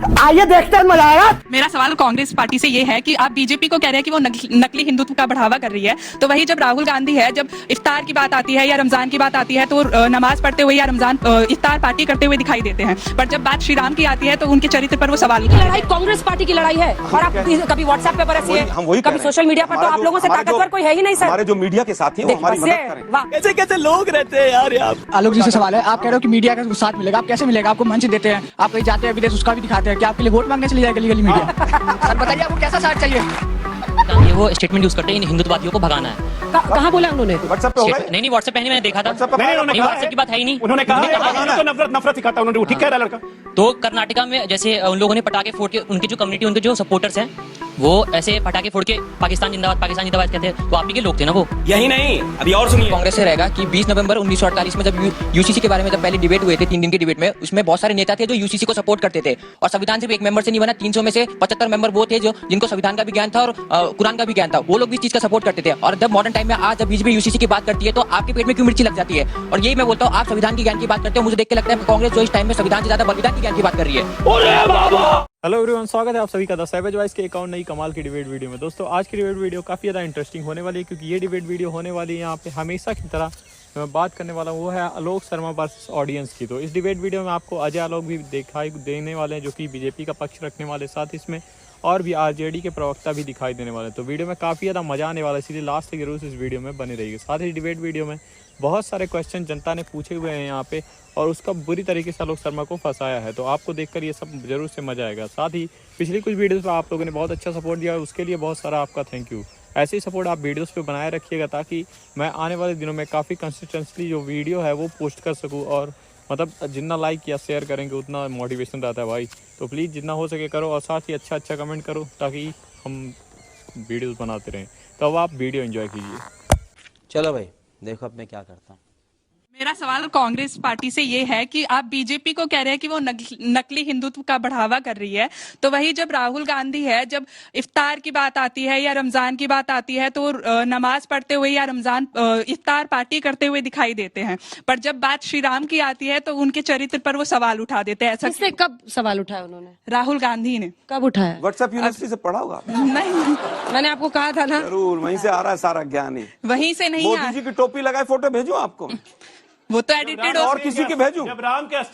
आइए देखते हैं मजा आएगा। मेरा सवाल कांग्रेस पार्टी से ये है कि आप बीजेपी को कह रहे हैं कि वो नकली हिंदुत्व का बढ़ावा कर रही है, तो वही जब राहुल गांधी है, जब इफ्तार की बात आती है या रमजान की बात आती है तो नमाज पढ़ते हुए या रमजान इफ्तार पार्टी करते हुए दिखाई देते हैं, पर जब बात श्री राम की आती है तो उनके चरित्र पर वो सवाल उठाते हैं। लड़ाई कांग्रेस पार्टी की लड़ाई है और आप कभी व्हाट्सएप पे बरसिए, कभी सोशल मीडिया पर, तो आप लोगों से ताकतवर कोई है ही नहीं सर। हमारे जो मीडिया के साथी हैं वो हमारी मदद करें। कैसे कैसे लोग रहते हैं यार। आलोक जी से सवाल है, आप कह रहे हो कि मीडिया का साथ मिलेगा, आप कैसे मिलेगा? आपको मंच देते हैं, आप कहीं जाते हैं विदेश उसका भी दिखाते हैं, क्या आपके लिए वोट मांगने चली जाएगा गली गली मीडिया? सर बताइए आपको कैसा साथ चाहिए? ये वो स्टेटमेंट यूज करते हैं इन हिंदुत्ववादियों को भगाना है। कहाँ बोला उन्होंने? व्हाट्सएप पे होगा? नहीं व्हाट्सएप पे नहीं, मैंने देखा था। नहीं, व्हाट्सएप की बात है ही नहीं। उन्होंने कहा नफरत सिखाता उन्होंने, ठीक कह रहा लड़का। तो कर्नाटका में जैसे उन लोगों ने पटाखे फोड़ के, उनकी जो कम्युनिटी, उनके जो सपोर्टर्स हैं वो ऐसे पटाखे फोड़ के पाकिस्तान जिंदाबाद कहते हैं, तो आप ही के लोग थे ना वो। यही नहीं, अभी और सुनिए। कांग्रेस से रहेगा कि 20 नवंबर 1948 में जब यूसीसी के बारे में जब पहले डिबेट हुए थे, 3 दिन की डिबेट में, उसमें बहुत सारे नेता थे जो यूसीसी को सपोर्ट करते थे, और संविधान सिर्फ एक मेंबर से नहीं बना, 300 में से 75 मेंबर वो थे जो जिनको संविधान का भी ज्ञान था और कुरान का भी ज्ञान था, वो लोग भी इस चीज का सपोर्ट करते थे। और जब मॉडर्न टाइम में आज जब बीजेपी यूसीसी की बात करती है तो आपके पेट में क्यों मिर्ची लग जाती है? और यही मैं बोलता हूँ, आप संविधान के ज्ञान की बात करते हो, मुझे देख के लगता है कांग्रेस जो इस टाइम में संविधान से ज्यादा बलिदान के ज्ञान की बात कर रही है। हेलो एवरीवन, स्वागत है आप सभी का द सैवेज वॉइस के अकाउंट नई कमाल की डिबेट वीडियो में। दोस्तों आज की डिबेट वीडियो काफ़ी ज़्यादा इंटरेस्टिंग होने वाली है, क्योंकि ये डिबेट वीडियो होने वाली है यहाँ पे हमेशा की तरह मैं बात करने वाला हूँ, वो है आलोक शर्मा वर्सेस ऑडियंस की। तो इस डिबेट वीडियो में आपको अजय आलोक भी दिखाई देने वाले हैं, जो कि बीजेपी का पक्ष रखने वाले, साथ इसमें और भी आरजेडी के प्रवक्ता भी दिखाई देने वाले हैं। तो वीडियो में काफ़ी ज़्यादा मजा आने वाला है, इसलिए लास्ट तक जरूर इस वीडियो में बने रहिए। साथ ही डिबेट वीडियो में बहुत सारे क्वेश्चन जनता ने पूछे हुए हैं यहाँ पे, और उसका बुरी तरीके से आलोक शर्मा को फंसाया है, तो आपको देखकर ये सब जरूर से मजा आएगा। साथ ही पिछली कुछ वीडियोस पर आप लोगों ने बहुत अच्छा सपोर्ट दिया है, उसके लिए बहुत सारा आपका थैंक यू। ऐसे ही सपोर्ट आप वीडियोस पे बनाए रखिएगा, ताकि मैं आने वाले दिनों में काफ़ी कंसिस्टेंटली जो वीडियो है वो पोस्ट कर सकूँ, और मतलब जितना लाइक या शेयर करेंगे उतना मोटिवेशन रहता है भाई। तो प्लीज़ जितना हो सके करो, और साथ ही अच्छा कमेंट करो, ताकि हम वीडियोज़ बनाते रहें। तो अब आप वीडियो एंजॉय कीजिए। चलो भाई देखो अब मैं क्या करता हूँ। मेरा सवाल कांग्रेस पार्टी से ये है कि आप बीजेपी को कह रहे हैं कि वो नकली हिंदुत्व का बढ़ावा कर रही है, तो वही जब राहुल गांधी है, जब इफ्तार की बात आती है या रमजान की बात आती है तो नमाज पढ़ते हुए या रमजान इफ्तार पार्टी करते हुए दिखाई देते हैं, पर जब बात श्री राम की आती है तो उनके चरित्र पर वो सवाल उठा देते हैं। ऐसा किसने कब सवाल उठाया? उन्होंने? राहुल गांधी ने। कब उठाया? व्हाट्सएप यूनिवर्सिटी से पढ़ा होगा? नहीं, मैंने आपको कहा था ना, जरूर वहीं से आ रहा है सारा ज्ञान ही। वहीं से नहीं मोदी जी की टोपी लगाए फोटो भेजूं आपको? वो तो एडिटेड और किसी के भेजूं?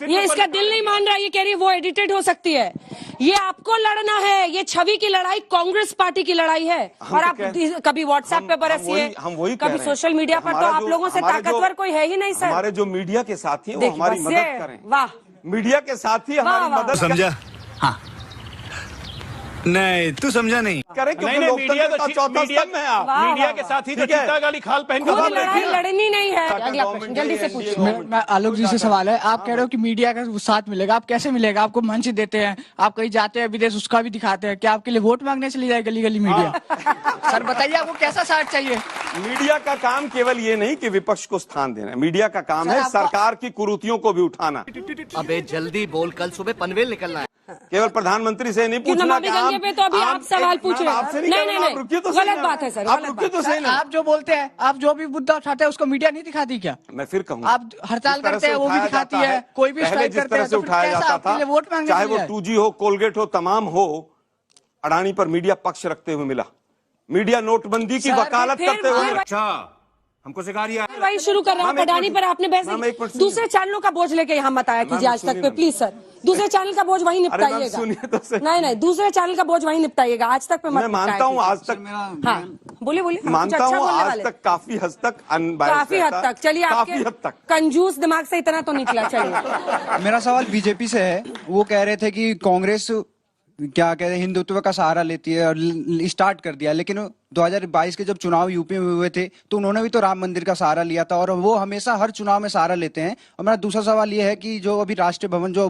ये इसका दिल नहीं मान रहा, ये कह रही है वो एडिटेड हो सकती है। ये आपको लड़ना है, ये छवि की लड़ाई कांग्रेस पार्टी की लड़ाई है, और आप कभी व्हाट्सएप पे बरसिए, कभी सोशल मीडिया पर, तो आप लोगों से ताकतवर कोई है ही नहीं सर। हमारे जो मीडिया के साथी हैं वो हमारी मदद करें। वाह, मीडिया के साथी हमारी मदद समझा? हाँ नहीं तू समझा नहीं करें, क्योंकि मीडिया का चौथा स्तंभ है आप। मीडिया के साथी तो चीता गाली खाल पहन खुद लड़ाई लड़नी नहीं है। अगला प्रश्न जल्दी से पूछिए। आलोक जी से सवाल है, आप कह रहे हो कि मीडिया का साथ मिलेगा, आप कैसे मिलेगा? आपको मंच देते हैं, आप कहीं जाते हैं विदेश उसका भी दिखाते हैं, क्या आपके लिए वोट मांगने चली जाए गली गली मीडिया? सर बताइए आपको कैसा साथ चाहिए? मीडिया का काम केवल ये नहीं कि विपक्ष को स्थान देना, मीडिया का काम है सरकार की कुरीतियों को भी उठाना। अबे जल्दी बोल, कल सुबह पनवेल निकलना है। केवल प्रधानमंत्री से नहीं पूछना कि तो अभी आप सवाल पूछे। नहीं, रुकिए तो सही, गलत बात है सर, आप रुकिए तो सही ना। आप जो बोलते हैं, आप जो भी मुद्दा उठाते हैं उसको मीडिया नहीं दिखाती क्या? मैं फिर कहूँ, आप हड़ताल करते हैं वो भी दिखाती है, कोई भी स्ट्राइक करते हैं, तो उठाया जाता था, वोट मांगने चाहे वो 2G हो, कोलगेट हो, तमाम हो, अडानी पर मीडिया पक्ष रखते हुए मिला। मीडिया नोटबंदी की वकालत करते हुए। अच्छा हमको सिखा रहा है, वही शुरू कर रहे हैं। अडानी पर आपने बहस, दूसरे चैनलों का बोझ लेके यहाँ मत आया कीजिए आज तक पे, प्लीज सर। दूसरे चैनल का बोझ वही निपटाइएगा। नहीं, दूसरे चैनल का बोझ वही निपटाइएगा, आज तक पे मत। मैं मानता हूँ आज तक, हाँ बोलिए, मानता हूँ आज तक काफी हद तक, काफी हद तक, चलिए काफी हद तक कंजूस दिमाग से इतना तो निकला। चलिए मेरा सवाल बीजेपी से है, वो कह रहे थे कि कांग्रेस क्या कहते हैं हिंदुत्व का सहारा लेती है और स्टार्ट कर दिया, लेकिन 2022 के जब चुनाव यूपी में हुए थे तो उन्होंने भी तो राम मंदिर का सहारा लिया था, और वो हमेशा हर चुनाव में सहारा लेते हैं। और मेरा दूसरा सवाल ये है कि जो अभी राष्ट्रीय भवन जो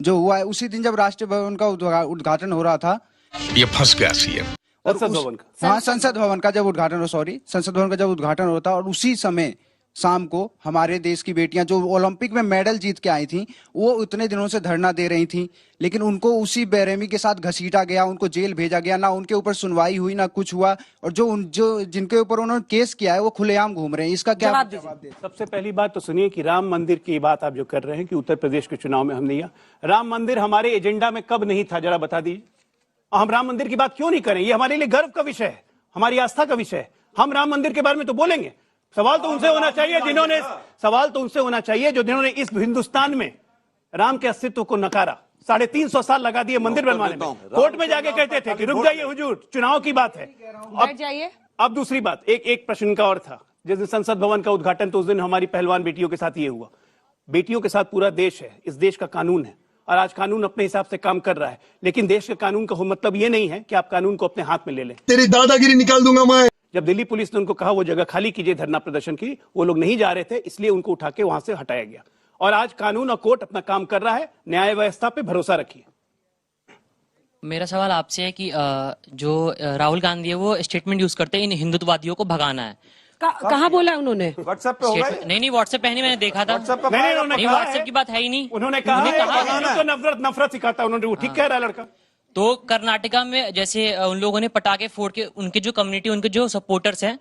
हुआ है, उसी दिन जब राष्ट्रीय भवन का उद्घाटन हो रहा था, ये फंस गया सीएम। हाँ संसद भवन का जब उद्घाटन संसद भवन का जब उद्घाटन होता, और उसी समय शाम को हमारे देश की बेटियां जो ओलंपिक में मेडल जीत के आई थी, वो उतने दिनों से धरना दे रही थी, लेकिन उनको उसी बेरहमी के साथ घसीटा गया, उनको जेल भेजा गया, ना उनके ऊपर सुनवाई हुई ना कुछ हुआ, और जो जिनके ऊपर उन्होंने केस किया है वो खुलेआम घूम रहे हैं। इसका क्या जवाब दे? सबसे पहली बात तो सुनिए कि राम मंदिर की बात आप जो कर रहे हैं कि उत्तर प्रदेश के चुनाव में हम नहीं आ, राम मंदिर हमारे एजेंडा में कब नहीं था, जरा बता दीजिए। हम राम मंदिर की बात क्यों नहीं करें? ये हमारे लिए गर्व का विषय है, हमारी आस्था का विषय है। हम राम मंदिर के बारे में तो बोलेंगे। सवाल तो उनसे होना चाहिए जिन्होंने इस हिंदुस्तान में राम के अस्तित्व को नकारा। 350 साल लगा दिए मंदिर बनवाने में। कोर्ट में जाके कहते थे कि रुक जाइए हुजूर, चुनाव की बात है। बैठ जाइए। अब दूसरी बात, एक प्रश्न का और था, जिस दिन संसद भवन का उद्घाटन तो उस दिन हमारी पहलवान बेटियों के साथ ये हुआ। बेटियों के साथ पूरा देश है, इस देश का कानून है, और आज कानून अपने हिसाब से काम कर रहा है, लेकिन देश के कानून का मतलब ये नहीं है कि आप कानून को अपने हाथ में ले लें। तेरी दादागिरी निकाल दूंगा मैं। जब दिल्ली पुलिस ने उनको कहा वो जगह खाली कीजिए धरना प्रदर्शन की, वो लोग नहीं जा रहे थे, इसलिए उनको उठा के वहां से हटाया गया। और आज कानून और कोर्ट अपना काम कर रहा है। न्याय व्यवस्था पे भरोसा रखिए। मेरा सवाल आपसे है कि जो राहुल गांधी है वो स्टेटमेंट यूज करते हैं इन हिंदुत्ववादियों को भगाना है। कहाँ बोला है उन्होंने? व्हाट्सएप पे होगा? नहीं व्हाट्सएप पे नहीं, मैंने देखा था। नहीं, व्हाट्सएप की बात है ही नहीं। उन्होंने कहा तो नफरत सिखाता है। उन्होंने, वो ठीक कह रहा है लड़का। तो कर्नाटका में जैसे उन लोगों ने पटाखे फोड़ के, उनकी जो कम्युनिटी, उनके जो सपोर्टर्स हैं,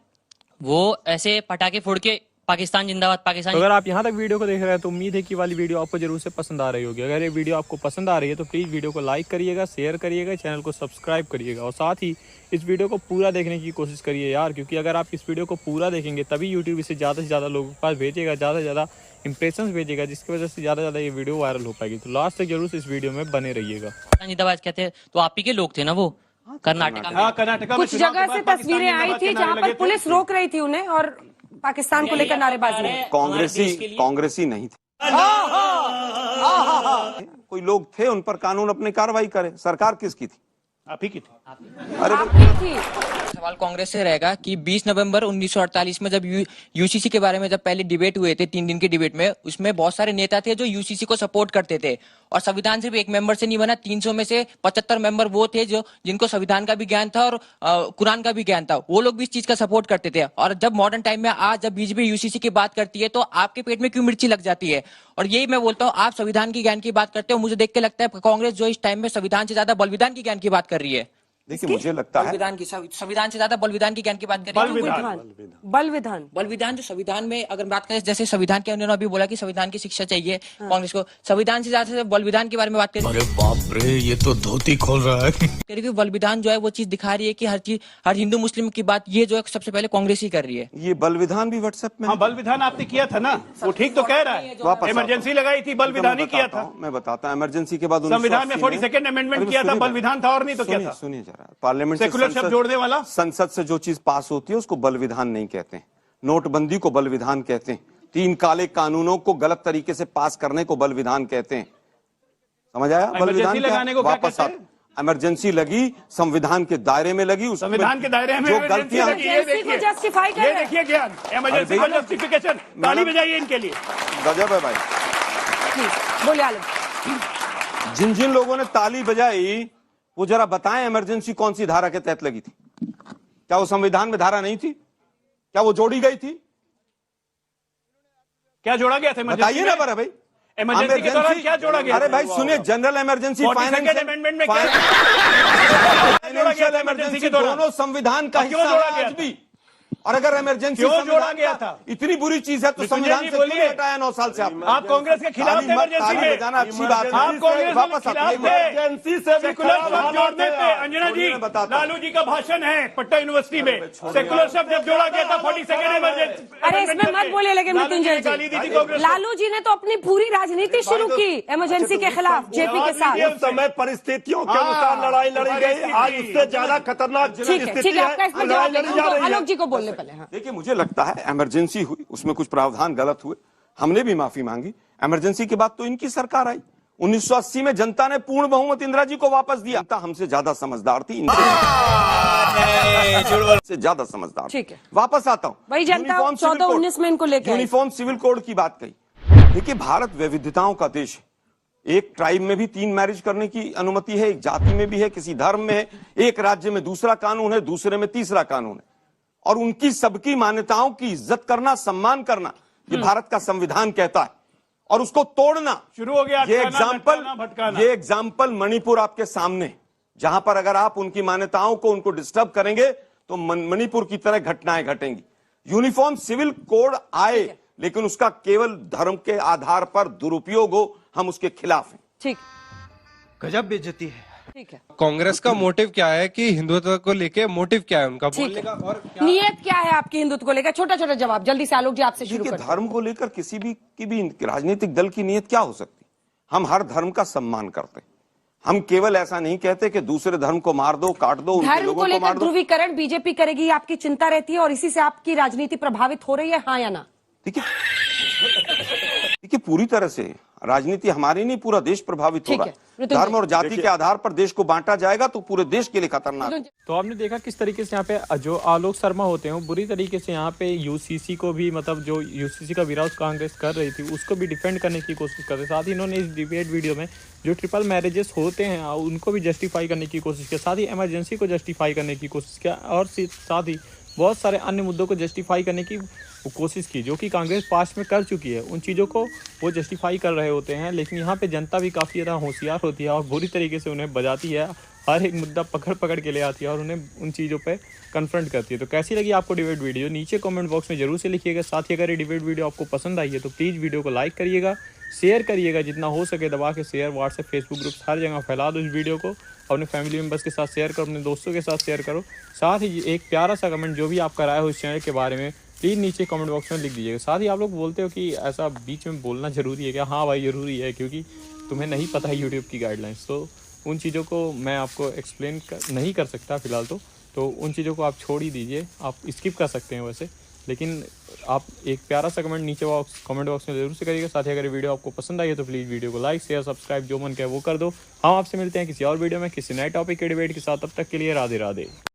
वो ऐसे पटाखे फोड़ के पाकिस्तान जिंदाबाद पाकिस्तान। तो अगर आप यहाँ तक वीडियो को देख रहे हैं तो उम्मीद है कि वाली वीडियो आपको जरूर से पसंद आ रही होगी। अगर ये वीडियो आपको पसंद आ रही है तो प्लीज़ वीडियो को लाइक करिएगा, शेयर करिएगा, चैनल को सब्सक्राइब करिएगा, और साथ ही इस वीडियो को पूरा देखने की कोशिश करिए यार, क्योंकि अगर आप इस वीडियो को पूरा देखेंगे तभी यूट्यूब इसे ज़्यादा से ज़्यादा लोगों के पास भेजेगा, ज़्यादा से ज़्यादा इंप्रेशंस भेजेगा, जिसकी वजह से ज़्यादा से ज़्यादा ये वीडियो वायरल हो पाएगी। तो लास्ट तक जरूर से इस वीडियो में बने रहिएगा। जिंदाबाद कहते हैं तो आप ही के लोग थे ना वो कर्नाटका में। कर्नाटका कुछ जगह से तस्वीरें आई थी जहाँ पर पुलिस रोक रही थी उन्हें, और पाकिस्तान को लेकर नारेबाजी। कांग्रेसी नहीं थे, कोई लोग थे, उन पर कानून अपनी कार्रवाई करे। सरकार किसकी थी? आप ही की थी। अरे सवाल कांग्रेस से रहेगा कि 20 नवंबर 1948 में जब यूसीसी के बारे में जब पहले डिबेट हुए थे, 3 दिन के डिबेट में, उसमें बहुत सारे नेता थे जो यूसीसी को सपोर्ट करते थे, और संविधान सिर्फ एक मेंबर से नहीं बना, 300 में से 75 मेंबर वो थे जो जिनको संविधान का भी ज्ञान था और कुरान का भी ज्ञान था। वो लोग भी इस चीज का सपोर्ट करते थे। और जब मॉडर्न टाइम में आज जब बीजेपी यूसीसी की बात करती है तो आपके पेट में क्यों मिर्ची लग जाती है? और यही मैं बोलता हूँ, आप संविधान की ज्ञान की बात करते हो, मुझे देख के लगता है कांग्रेस जो इस टाइम में संविधान से ज्यादा बलविधान की ज्ञान की बात कर रही है। देखिए, मुझे लगता है संविधान से ज्यादा बलविधान की ज्ञान की बात करें। बलविधान जो संविधान में अगर बात करें, जैसे संविधान के उन्होंने अभी बोला कि संविधान की शिक्षा चाहिए कांग्रेस को, संविधान से ज्यादा बलविधान के बारे में बात करें। अरे बाप रे, ये तो धोती खोल रहा है। क्योंकि बलविधान जो है वो चीज दिखा रही है कि हर हिंदू मुस्लिम की बात ये जो है सबसे पहले कांग्रेस ही कर रही है। ये बलविधान भी व्हाट्सएप में। हाँ, बलविधान आपने किया था ना, वो ठीक तो कह रहा है। इमरजेंसी लगाई थी, बलविधान ही किया था। मैं बताता हूँ, इमरजेंसी के बाद संविधान में 42nd अमेंडमेंट किया था, बलविधान था, और नहीं तो क्या था? सुनिए जरा, पार्लियामेंट शब्द जोड़ने वाला, संसद से जो चीज पास होती है उसको बलविधान नहीं कहते हैं। नोटबंदी को बलविधान कहते हैं। 3 काले कानूनों को गलत तरीके से पास करने को बलविधान कहते हैं। समझ आया? बलविधान लगाने को वापस इमरजेंसी लगी, संविधान के दायरे में लगी, संविधान के दायरे में जो गलतियां जस्टिफाई कर रहे हैं। ज्ञान इमरजेंसी को जस्टिफिकेशन, ताली बजाइए इनके लिए। गजब है भाई। बोलिए आलम। जिन लोगों ने ताली बजाई वो जरा बताएं इमरजेंसी कौन सी धारा के तहत लगी थी? क्या वो संविधान में धारा नहीं थी? क्या वो जोड़ी गई थी? क्या जोड़ा गया था? बताइए ना बरा भाई, इमरजेंसी के दौरान क्या जोड़ा गया? अरे भाई सुनिए, जनरल इमरजेंसी, फाइनेंशियल अमेंडमेंट में फाइनेंशियल इमरजेंसी दोनों संविधान का हिस्सा है आज भी। और अगर इमरजेंसी क्यों जोड़ा गया था? इतनी बुरी चीज है तो संविधान से क्यों हटाया 9 साल से? आप कांग्रेस के खिलाफ थे इमरजेंसी में, बजाना अच्छी बात है। आप कांग्रेस वापस इमरजेंसी से सेकुलर शब्द जोड़ने पे, अंजना जी, लालू जी का भाषण है पट्टा यूनिवर्सिटी में, सेकुलर शब्द जब जोड़ा गया था 42nd इमरजेंसी। अरे इसमें मत बोलिए, लेकिन मृत्युंजय जी, लालू जी ने तो अपनी पूरी राजनीति शुरू की इमरजेंसी के खिलाफ जेपी के साथ। उस समय परिस्थितियों के अनुसार लड़ाई लड़ी गई, आज उससे ज्यादा खतरनाक ठीक है, आपका इसमें जवाब आलोक जी को बोलने पहले। देखिए, मुझे लगता है इमरजेंसी हुई, उसमें कुछ प्रावधान गलत हुए, हमने भी माफी मांगी। इमरजेंसी के बाद तो इनकी सरकार आई। 1980 में जनता ने पूर्ण बहुमत इंदिरा जी को वापस दिया। हमसे ज्यादा समझदार थी, इनसे ज्यादा समझदार। ठीक है, वापस आता हूँ। वही जनता 14-19 में इनको लेकर यूनिफॉर्म सिविल कोड की बात कही। देखिए, भारत विविधताओं का देश है। एक ट्राइब में भी 3 मैरिज करने की अनुमति है, एक जाति में भी है, किसी धर्म में है, एक राज्य में दूसरा कानून है, दूसरे में तीसरा कानून है। और उनकी सबकी मान्यताओं की इज्जत करना, सम्मान करना ये भारत का संविधान कहता है, और उसको तोड़ना शुरू हो गया। ये भटकाना। एग्जाम्पल मणिपुर आपके सामने, जहां पर अगर आप उनकी मान्यताओं को उनको डिस्टर्ब करेंगे तो मणिपुर की तरह घटनाएं घटेंगी। यूनिफॉर्म सिविल कोड आए, लेकिन उसका केवल धर्म के आधार पर दुरुपयोग हो, हम उसके खिलाफ हैं। ठीक, गजब बेइज्जती है। ठीक है। कांग्रेस का मोटिव क्या है कि हिंदुत्व को लेके मोटिव क्या है उनका बोलने का, और नियत क्या है आपकी हिंदुत्व को लेकर? छोटा छोटा जवाब जल्दी से, आलोक जी आपसे शुरू देखिए, करें। धर्म को लेकर किसी भी राजनीतिक दल की नीयत क्या हो सकती? हम हर धर्म का सम्मान करते हैं। हम केवल ऐसा नहीं कहते कि दूसरे धर्म को मार दो, काट दो, उनके धर्म लोगों को को लेकर मार दो। ध्रुवीकरण बीजेपी करेगी, ये आपकी चिंता रहती है और इसी से आपकी राजनीति प्रभावित हो रही है, हाँ या ना? देखिए, पूरी तरह से राजनीति हमारी नहीं, पूरा देश प्रभावित हो रहा है। धर्म और जाति के आधार पर देश को बांटा जाएगा तो पूरे देश के लिए खतरनाक है। तो आपने देखा किस तरीके से यहाँ पे जो आलोक शर्मा होते हैं वो बुरी तरीके से यहाँ पे यूसीसी को भी, मतलब जो यूसीसी का विरोध कांग्रेस कर रही थी उसको भी डिफेंड करने की कोशिश करते। साथ ही इन्होंने इस डिबेट वीडियो में जो ट्रिपल मैरिजेस होते हैं उनको भी जस्टिफाई करने की कोशिश की, साथ ही इमरजेंसी को जस्टिफाई करने की कोशिश किया, और साथ ही बहुत सारे अन्य मुद्दों को जस्टिफाई करने की कोशिश की जो कि कांग्रेस पास्ट में कर चुकी है। उन चीज़ों को वो जस्टिफाई कर रहे होते हैं, लेकिन यहाँ पे जनता भी काफ़ी ज़्यादा होशियार होती है और बुरी तरीके से उन्हें बजाती है, हर एक मुद्दा पकड़ के ले आती है और उन्हें उन चीज़ों पे कन्फ्रंट करती है। तो कैसी लगी आपको डिबेट वीडियो नीचे कमेंट बॉक्स में जरूर से लिखिएगा। साथ ही अगर ये डिबेट वीडियो आपको पसंद आई है तो प्लीज़ वीडियो को लाइक करिएगा, शेयर करिएगा, जितना हो सके दबा के शेयर, व्हाट्सएप, फेसबुक ग्रुप हर जगह फैला दो इस वीडियो को, अपने फैमिली मेम्बर्स के साथ शेयर करो, अपने दोस्तों के साथ शेयर करो। साथ ही एक प्यारा सा कमेंट जो भी आपका राय हो इस चैनल के बारे में प्लीज़ नीचे कमेंट बॉक्स में लिख दीजिएगा। साथ ही आप लोग बोलते हो कि ऐसा बीच में बोलना ज़रूरी है क्या? हाँ भाई ज़रूरी है, क्योंकि तुम्हें नहीं पता है यूट्यूब की गाइडलाइंस, तो उन चीज़ों को मैं आपको एक्सप्लेन नहीं कर सकता फ़िलहाल। तो उन चीज़ों को आप छोड़ ही दीजिए, आप स्किप कर सकते हैं वैसे, लेकिन आप एक प्यारा सा कमेंट नीचे कमेंट बॉक्स में जरूर से करिएगा। साथ ही अगर वीडियो आपको पसंद आई है तो प्लीज़ वीडियो को लाइक, शेयर, सब्सक्राइब जो मन करे वो कर दो। हम आपसे मिलते हैं किसी और वीडियो में किसी नए टॉपिक के डिबेट के साथ, तब तक के लिए राधे राधे।